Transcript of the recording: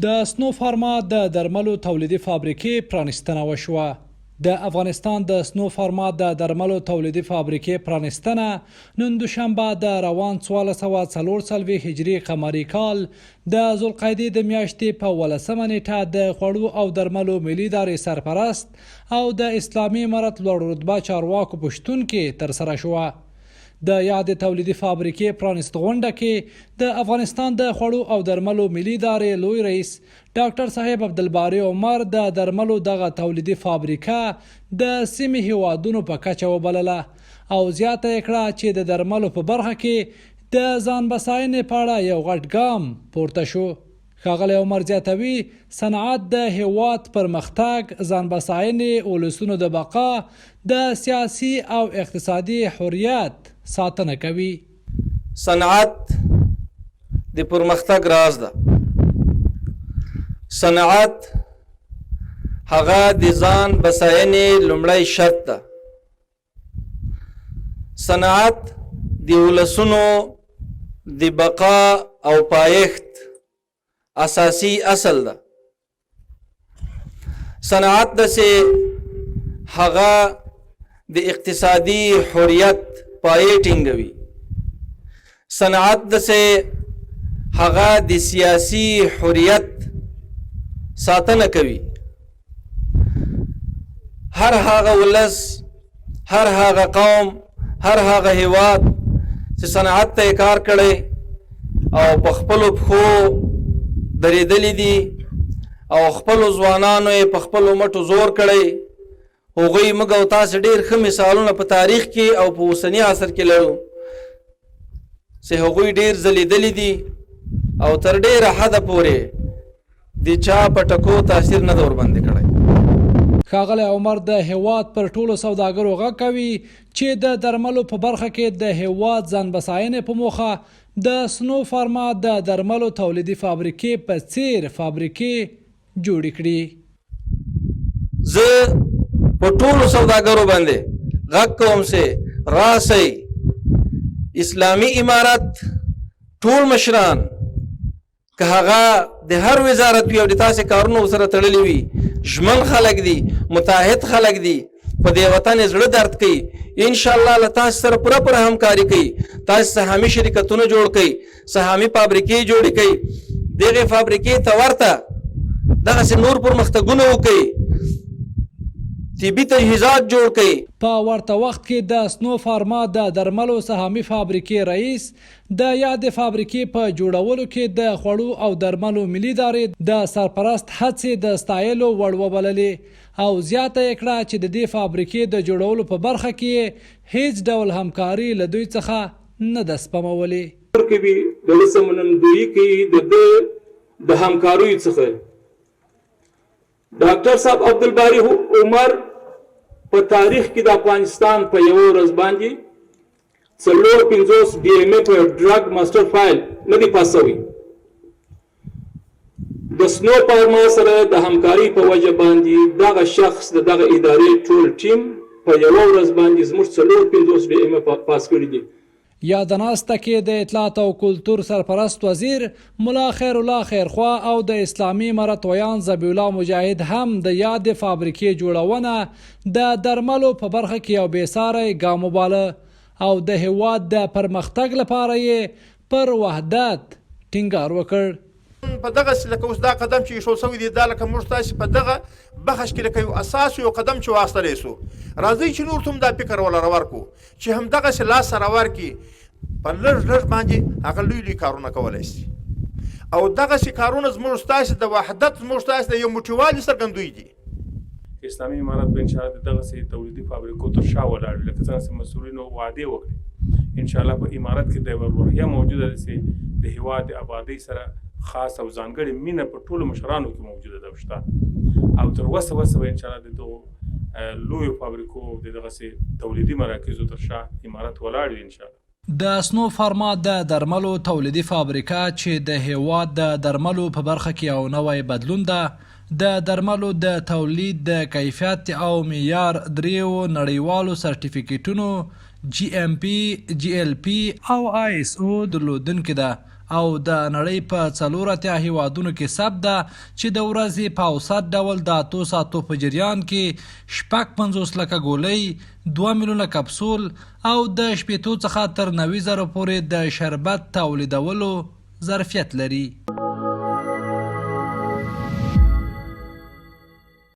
د سنو فارما د درملو تولیدي فابریکې پرانیستنه وشوه. د افغانستان د سنو فارما د درملو تولیدي فابریکې پرانیستنه نن دوشنبه د روان 1440 هجري قمري کال د ذوالقعدې د میاشتې په 18 نیټه د خوړو او درملو ملي ادارې سرپرست او د اسلامي امارت لوړ رتبه چارواکو په شتون کې ترسره شوه. د یاد تولیدي فابریکې پرانیست غونډه کې د افغانستان د خوړو او درملو ملي ادارې لوی رئیس ډاکټر صاحب عبدالباري عمر د درملو دغه تولیدي فابریکه د سیمې هیوادونو په کچه وبلله او زیاته یې کړه چې د درملو په برخه کې د ځان بساینې په اړه یو غټ ګام پورته شو. ښاغلی عمر زیاتوي صنعت د هیواد پرمختګ، ځان بساینې، ولسونو د بقا، د سیاسي او اقتصادي حریت ساتنه کوي. صنعت د پرمختګ راز ده. صنعت هغه د ځان بساینې لومړی شرط ده. صنعت د ولسونو د بقا او پایښت اساسی اصل ده. صنعت دسې هغه د اقتصادي حریت پایې ټینګوي. صنعت دسې هغه د سیاسي حریت ساتنه کوي. هر هغه ولس، هر هغه قوم، هر هغه هیواد چې صنعت ته کار کړی او په خپلو پښو درېدلی دي او خپلو ځوانانو یې په خپلو مټو زور کړی، هغوی موږ او تاسې ډېر ښه مثالونه په تاریخ کې او په اوسني عصر کې لرو چې هغوی ډېر ځلیدلی دي او تر ډېره حده پورې د چا په ټکو تاثیر نه ده ورباندې کړی. ښاغلی عمر د هیواد پر ټولو سوداګرو غږ کوي چې د درملو په برخه کې د هیواد ځان بساینې په موخه د سنو فارما د درملو تولیدي فابریکې په څیر فابریکې جوړې کړي. زه په ټولو سوداګرو باندې غږ کوم چې راسئ اسلامي امارت ټول مشران که هغه د هر وزارت وي او د تاسې کارونو سره تړلي وي، ژمن خلک دي، متحد خلک دي، په دې وطن زړه درد کوي، انشاءالله له تاسې سره پوره همکاري کوي. تاسې سهامي شرکتونه جوړ کوي، سهامي فابریکې جوړې کوي، دغې فابریکې ته ورته دغسې نور پرمختګونه وکوي، طبي تجهیزات جوړ کړي. په ورته وخت کې د سنو فارما د درملو سهامي فابریکې رئیس د یادې فابریکې په جوړولو کې د خوړو او درملو ملي ادارې د سرپرست هڅې د ستایلو وړ وبللې او زیاته یې کړه چې د دې فابریکې د جوړولو په برخه کې هیڅ ډول همکاري له دوی څخه نه ده سپمولې. د سمنندویي کې د همکاریو څخه ډاکټر صاحب عبدالباري عمر په تاریخ کې د افغانستان په یو ورځ باندې 450 ډي ام ای په ډرګ ماستر فایل نه دی پاس شوی. د سنو فارما سره د همکاري په وجه باندې دغه شخص دغه ادارې ټول ټیم په یو ورځ باندې زموږ 450 ډي ام ای پاس کړی دي. یا د ناسته کې د اطلاعات او کلتور سرپرست وزیر ملا خیر الله خیرخوا او د اسلامي امارت ویان ذبیح الله مجاهد هم د یاد فابریکې جوړونه د درملو په برخه کې یو بېساری ګام وباله او د هیواد د پرمختګ لپاره یې پر وحدت ټینګار وکړ. په دغه لکه اوس دا قدم چې ایښودل شوی دی دا لکه موږ تاسې په دغه بخش کې لکه یو اساس یو قدم چې واخیستلی سو، راځئ چې نور ته هم دا فکر ولره ورکړو چې همدغسې لاس سره ورکړي په لږ لږ باندې هغه لوی لوی کارونه کولی شي او دغسې کارونه زموږ ستاسې د وحدت زموږ ستاسې د یو موټیوالي څرګندوی دي. اسلامي امارت به انشاءالله د دغسې تولیدي فابریکو تر شا ولاړ وي لکه څنګه چې مسؤلینو وعدې وکړي. انشاءالله په امارت کې د یوه روحیه موجوده ده چې د هېواد د آبادۍ سره خاص او ځانګړې مینه په ټولو مشرانو کې موجوده ده شته او تر وسه به انشاءالله د دغو لویو فابریکو د دغسې تولیدي مراکزو تر شا امارت ولاړ وي انشاءالله. د سنو فارما د درملو تولیدي فابریکه چې د هیواد د درملو په برخه کې یو نوی بدلون ده د درملو د تولید د کیفیت او معیار دریو نړیوالو سرټیفیکیټونو GMP, GLP او ISO درلودونکې ده او د نړۍ په 4 هیوادونو کې ثبت ده چې د ورځې په اوسط ډول د 8 ساعتو په جریان کې 55 لکه ګولۍ، 2 میلیونه کپسول او د 80 څخه تر 90 زره پورې د شربت تولیدولو ظرفیت لري.